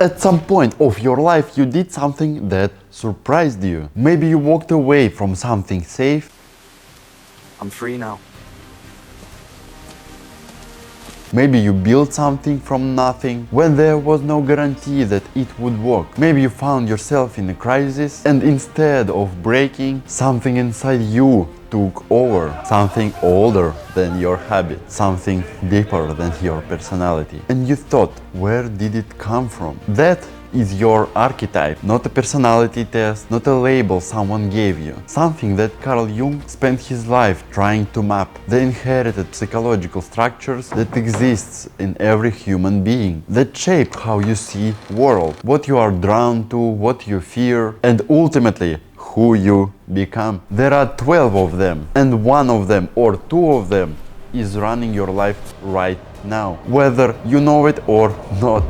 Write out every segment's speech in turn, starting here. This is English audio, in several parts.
At some point of your life you did something that surprised you. Maybe you walked away from something safe. I'm free now. Maybe you built something from nothing when there was no guarantee that it would work. Maybe you found yourself in a crisis and instead of breaking, something inside you took over. Something older than your habit, something deeper than your personality. And you thought, where did it come from? That is your archetype, not a personality test, not a label someone gave you. Something that Carl Jung spent his life trying to map. The inherited psychological structures that exists in every human being, that shape how you see world, what you are drawn to, what you fear, and ultimately who you become. There are 12 of them, and one of them or two of them is running your life right now, whether you know it or not.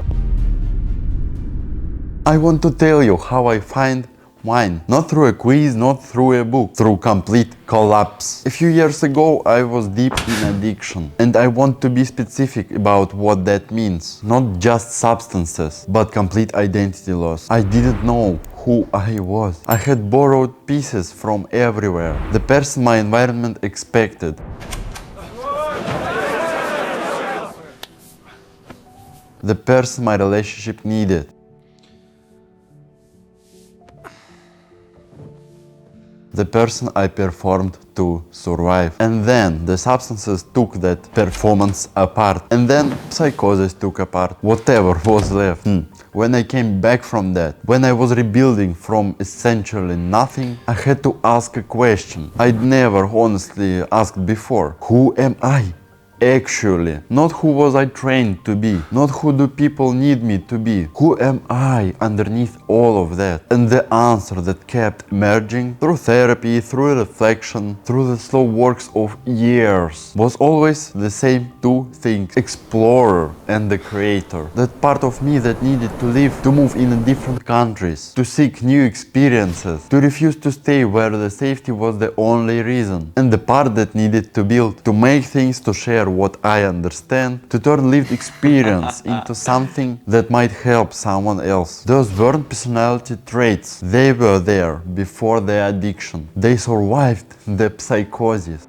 I want to tell you how I find mine, not through a quiz, not through a book, through complete collapse. A few years ago I was deep in addiction, and I want to be specific about what that means. Not just substances, but complete identity loss. I didn't know who I was. I had borrowed pieces from everywhere. The person my environment expected. The person my relationship needed. The person I performed to survive. And then the substances took that performance apart. And then psychosis took apart whatever was left. When I came back from that, when I was rebuilding from essentially nothing, I had to ask a question I'd never honestly asked before. Who am I? Actually, not who was I trained to be, not who do people need me to be. Who am I underneath all of that? And the answer that kept emerging through therapy, through reflection, through the slow works of years was always the same two things: explorer and the creator. That part of me that needed to live, to move in different countries, to seek new experiences, to refuse to stay where the safety was the only reason. And the part that needed to build, to make things, to share what I understand, to turn lived experience into something that might help someone else. Those weren't personality traits. They were there before the addiction. They survived the psychosis.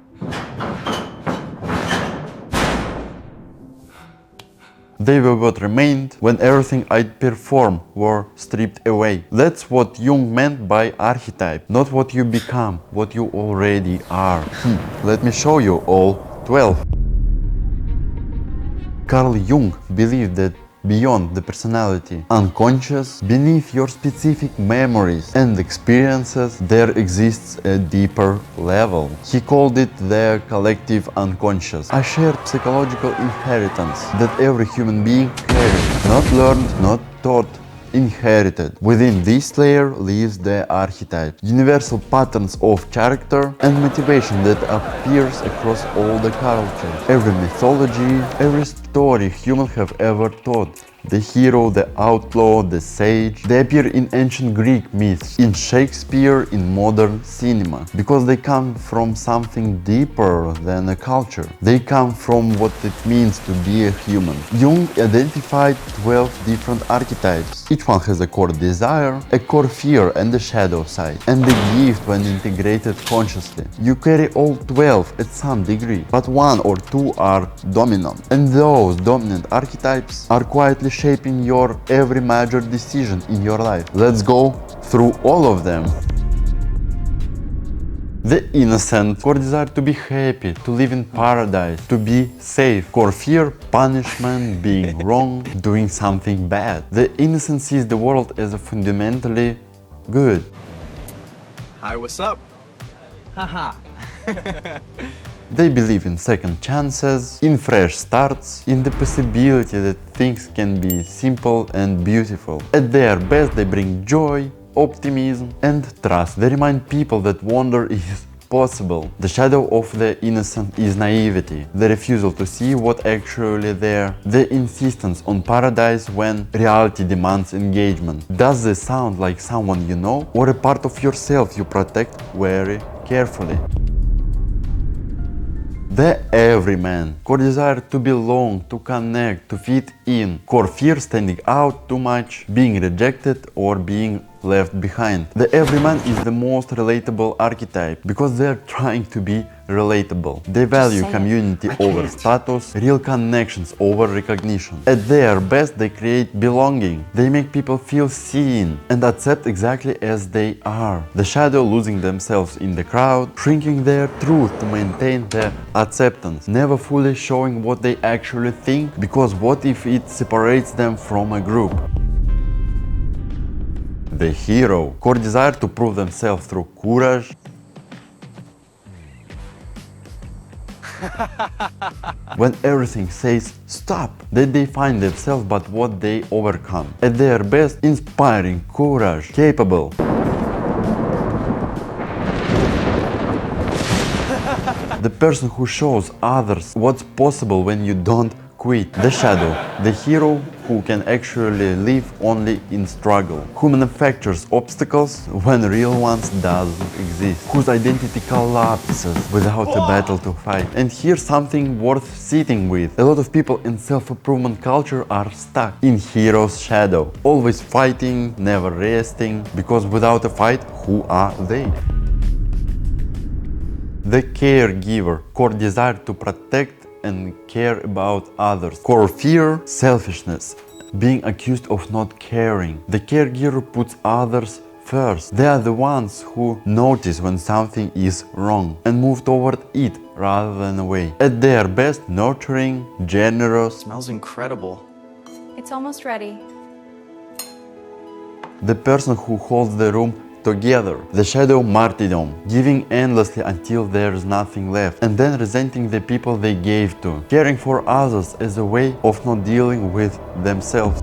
They were what remained when everything I'd perform were stripped away. That's what Jung meant by archetype, not what you become, what you already are. Let me show you all 12. Carl Jung believed that beyond the personality, unconscious, beneath your specific memories and experiences, there exists a deeper level. He called it the collective unconscious, a shared psychological inheritance that every human being carries, not learned, not taught, inherited. Within this layer lives the archetype, universal patterns of character and motivation that appears across all the cultures. Every mythology, every story humans have ever told. The hero, the outlaw, the sage, they appear in ancient Greek myths, in Shakespeare, in modern cinema, because they come from something deeper than a culture. They come from what it means to be a human. Jung identified 12 different archetypes. Each one has a core desire, a core fear, and a shadow side, and the gift when integrated consciously. You carry all 12 at some degree, but one or two are dominant, and those dominant archetypes are quietly shaping your every major decision in your life. Let's go through all of them. The innocent, core desire to be happy, to live in paradise, to be safe. Core fear, punishment, being wrong, doing something bad. The innocent sees the world as a fundamentally good. Hi, what's up? Haha. They believe in second chances, in fresh starts, in the possibility that things can be simple and beautiful. At their best, they bring joy, optimism, and trust. They remind people that wonder is possible. The shadow of the innocent is naivety, the refusal to see what actually there, the insistence on paradise when reality demands engagement. Does this sound like someone you know, or a part of yourself you protect very carefully? The everyman. Core desire to belong, to connect, to fit in. Core fear standing out too much, being rejected or being left behind. The everyman is the most relatable archetype because they're trying to be relatable. They value community over status, real connections over recognition. At their best, they create belonging. They make people feel seen and accept exactly as they are. The shadow losing themselves in the crowd, shrinking their truth to maintain their acceptance, never fully showing what they actually think, because what if it separates them from a group? The hero. Core desire to prove themselves through courage, when everything says stop, that they find themselves but what they overcome. At their best, inspiring, courage, capable. The person who shows others what's possible when you don't quit. The shadow. The hero who can actually live only in struggle. Who manufactures obstacles when real ones doesn't exist. Whose identity collapses without a battle to fight. And here's something worth sitting with. A lot of people in self-improvement culture are stuck in hero's shadow. Always fighting, never resting, because without a fight, who are they? The caregiver. Core desire to protect and care about others. Core fear, selfishness, being accused of not caring. The caregiver puts others first. They are the ones who notice when something is wrong and move toward it rather than away. At their best, nurturing, generous. Smells incredible. It's almost ready. The person who holds the room together. The shadow martyrdom, giving endlessly until there's nothing left, and then resenting the people they gave to. Caring for others as a way of not dealing with themselves.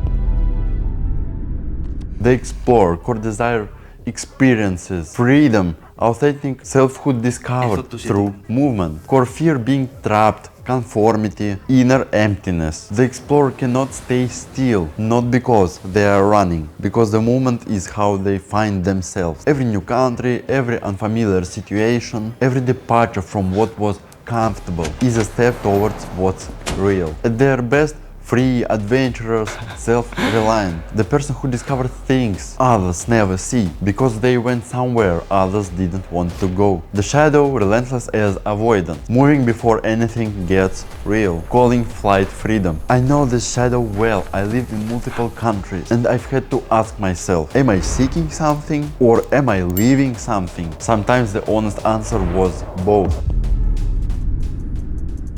The explorer. Core desire experiences, freedom, authentic selfhood discovered through movement. Core fear being trapped, conformity, inner emptiness. The explorer cannot stay still, not because they are running, because the movement is how they find themselves. Every new country, every unfamiliar situation, every departure from what was comfortable is a step towards what's real. At their best, free, adventurous, self-reliant. The person who discovered things others never see, because they went somewhere others didn't want to go. The shadow, relentless as avoidance, moving before anything gets real, calling flight freedom. I know this shadow well. I lived in multiple countries, and I've had to ask myself, am I seeking something or am I leaving something? Sometimes the honest answer was both.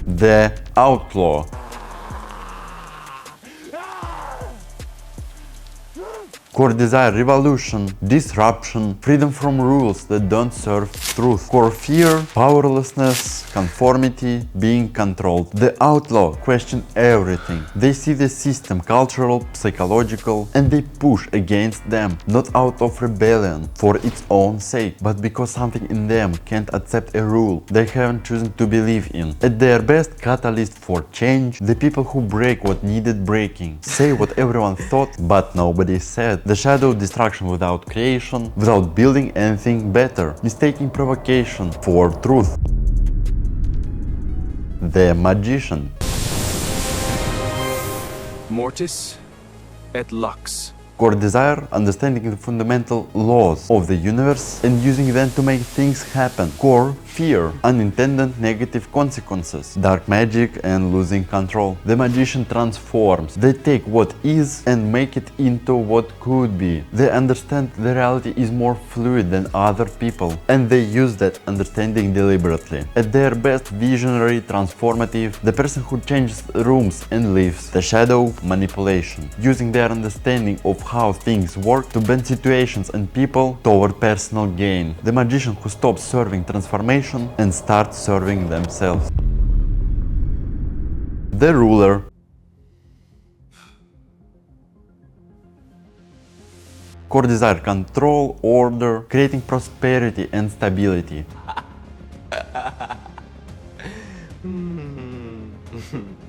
The outlaw. Core desire revolution, disruption, freedom from rules that don't serve truth. Core fear, powerlessness, conformity, being controlled. The outlaw question everything. They see the system, cultural, psychological, and they push against them, not out of rebellion for its own sake, but because something in them can't accept a rule they haven't chosen to believe in. At their best, catalyst for change, the people who break what needed breaking, say what everyone thought but nobody said. The shadow, destruction without creation, without building anything better, mistaking provocation for truth. The magician. Mortis et lux. Core desire, understanding the fundamental laws of the universe and using them to make things happen. Core fear, unintended negative consequences, dark magic and losing control. The magician transforms. They take what is and make it into what could be. They understand the reality is more fluid than other people, and they use that understanding deliberately. At their best, visionary, transformative, the person who changes rooms and lives. The shadow, manipulation, using their understanding of how things work to bend situations and people toward personal gain. The magician who stops serving transformation and starts serving themselves. The ruler. Core desire, control, order, creating prosperity and stability.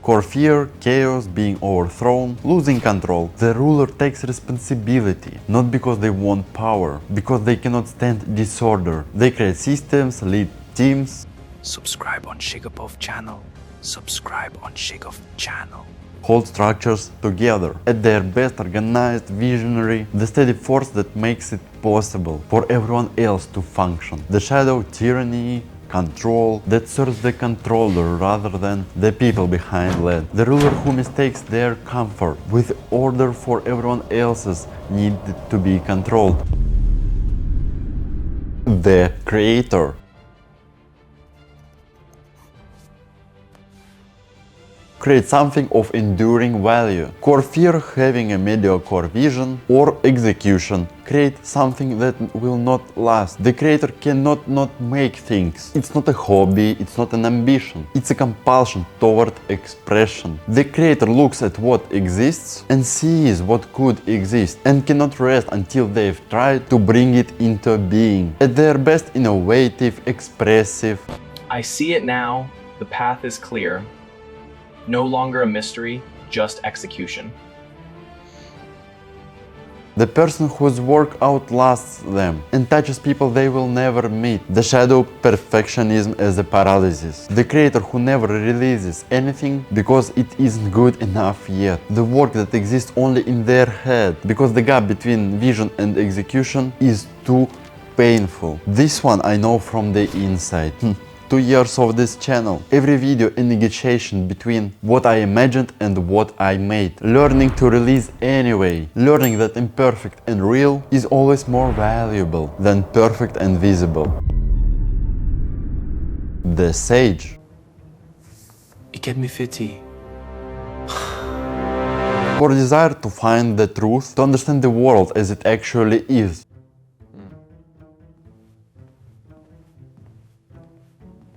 Core fear, chaos, being overthrown, losing control. The ruler takes responsibility, not because they want power, because they cannot stand disorder. They create systems, lead teams, Subscribe on ShigaPOV channel. Subscribe on ShigaPOV channel. Hold structures together. At their best, organized, visionary, the steady force that makes it possible for everyone else to function. The shadow tyranny, control that serves the controller rather than the people behind lead. The ruler who mistakes their comfort with order for everyone else's need to be controlled. The creator. Create something of enduring value. Core fear having a mediocre vision or execution. Create something that will not last. The creator cannot not make things. It's not a hobby, it's not an ambition. It's a compulsion toward expression. The creator looks at what exists and sees what could exist and cannot rest until they've tried to bring it into being. At their best, innovative, expressive. I see it now. The path is clear. No longer a mystery, just execution. The person whose work outlasts them and touches people they will never meet. The shadow perfectionism as a paralysis. The creator who never releases anything because it isn't good enough yet. The work that exists only in their head because the gap between vision and execution is too painful. This one I know from the inside. 2 years of this channel. Every video a negotiation between what I imagined and what I made. Learning to release anyway. Learning that imperfect and real is always more valuable than perfect and visible. The sage. It gave me fatigue. For desire to find the truth, to understand the world as it actually is.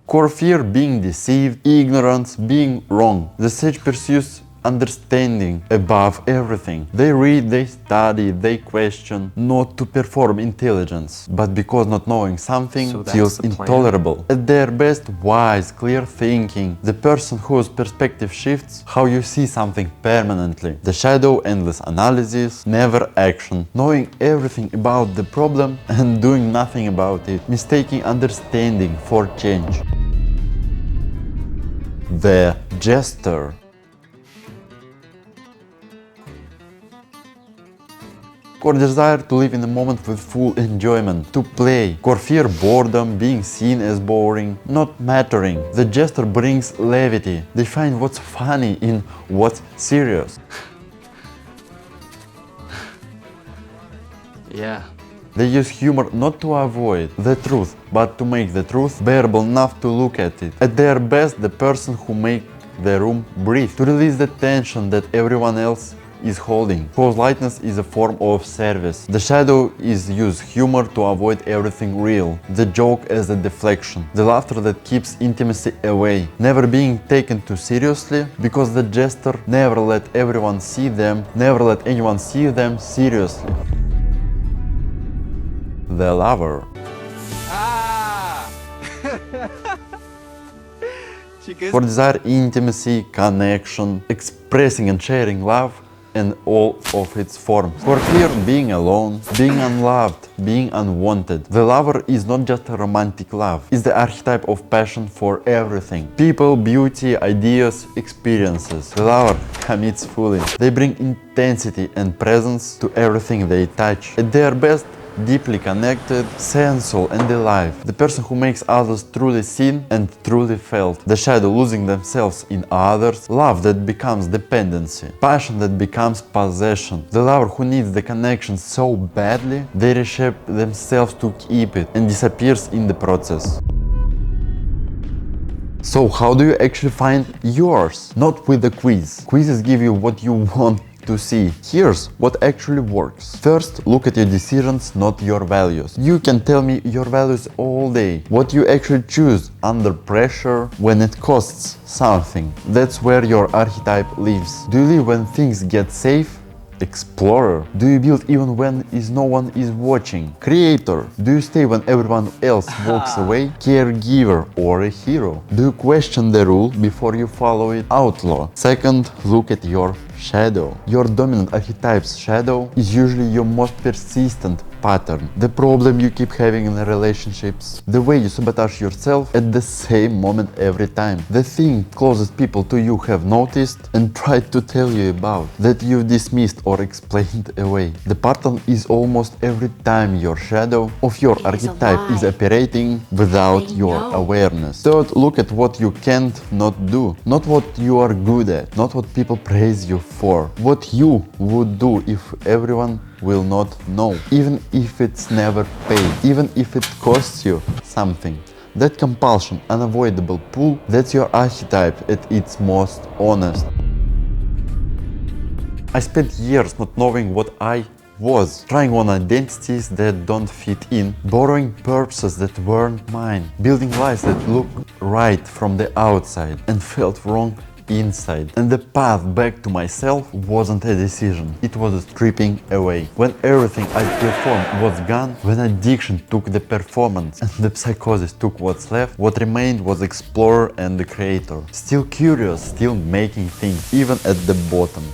Core fear being deceived, ignorance being wrong. The sage pursues understanding above everything. They read, they study, they question, not to perform intelligence, but because not knowing something So that's feels the plan? intolerable. At their best, wise, clear thinking. The person whose perspective shifts how you see something permanently. The shadow, endless analysis, never action. Knowing everything about the problem and doing nothing about it. Mistaking understanding for change. The jester. Core desire to live in the moment with full enjoyment, to play. Core fear boredom, being seen as boring, not mattering. The jester brings levity. They find what's funny in what's serious. Yeah. They use humor not to avoid the truth, but to make the truth bearable enough to look at it. At their best, the person who makes the room breathe, to release the tension that everyone else is holding. Whose lightness is a form of service. The shadow is use humor to avoid everything real. The joke as a deflection. The laughter that keeps intimacy away. Never being taken too seriously because the jester never let everyone see them, never let anyone see them seriously. The lover. For desire intimacy, connection, expressing and sharing love and all of its forms. For fear being alone, being unloved, being unwanted. The lover is not just a romantic love, it's the archetype of passion for everything. People, beauty, ideas, experiences. The lover commits fully. They bring intensity and presence to everything they touch. At their best, deeply connected, sensual and alive. The person who makes others truly seen and truly felt. The shadow losing themselves in others. Love that becomes dependency. Passion that becomes possession. The lover who needs the connection so badly, they reshape themselves to keep it and disappears in the process. So how do you actually find yours? Not with the quiz. Quizzes give you what you want to see. Here's what actually works. First, look at your decisions, not your values. You can tell me your values all day. What you actually choose under pressure when it costs something. That's where your archetype lives. Do you live when things get safe? Explorer. Do you build even when no one is watching? Creator. Do you stay when everyone else walks away? Caregiver or a hero? Do you question the rule before you follow it? Outlaw. Second, look at your shadow. Your dominant archetype's shadow is usually your most persistent pattern, the problem you keep having in relationships, the way you sabotage yourself at the same moment every time, the thing closest people to you have noticed and tried to tell you about, that you dismissed or explained away. The pattern is almost every time your shadow of your archetype is operating without your awareness. Third, look at what you can't not do, not what you are good at, not what people praise you for, what you would do if everyone will not know, even if it's never paid, even if it costs you something. That compulsion, unavoidable pull, that's your archetype at its most honest. I spent years not knowing what I was, trying on identities that don't fit in, borrowing purposes that weren't mine, building lives that looked right from the outside and felt wrong inside. And the path back to myself wasn't a decision, it was a stripping away. When everything I performed was gone, when addiction took the performance and the psychosis took what's left, what remained was explorer and the creator. Still curious, still making things, even at the bottom.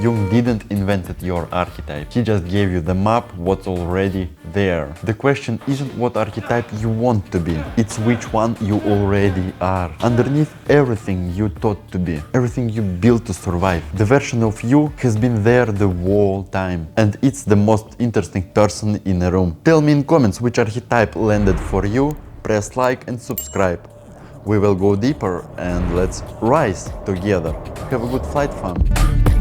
Jung didn't invent your archetype, he just gave you the map, what's already there. The question isn't what archetype you want to be, it's which one you already are. Underneath everything you thought to be, everything you built to survive, the version of you has been there the whole time. And it's the most interesting person in the room. Tell me in comments which archetype landed for you, press like and subscribe. We will go deeper and let's rise together. Have a good flight, fam.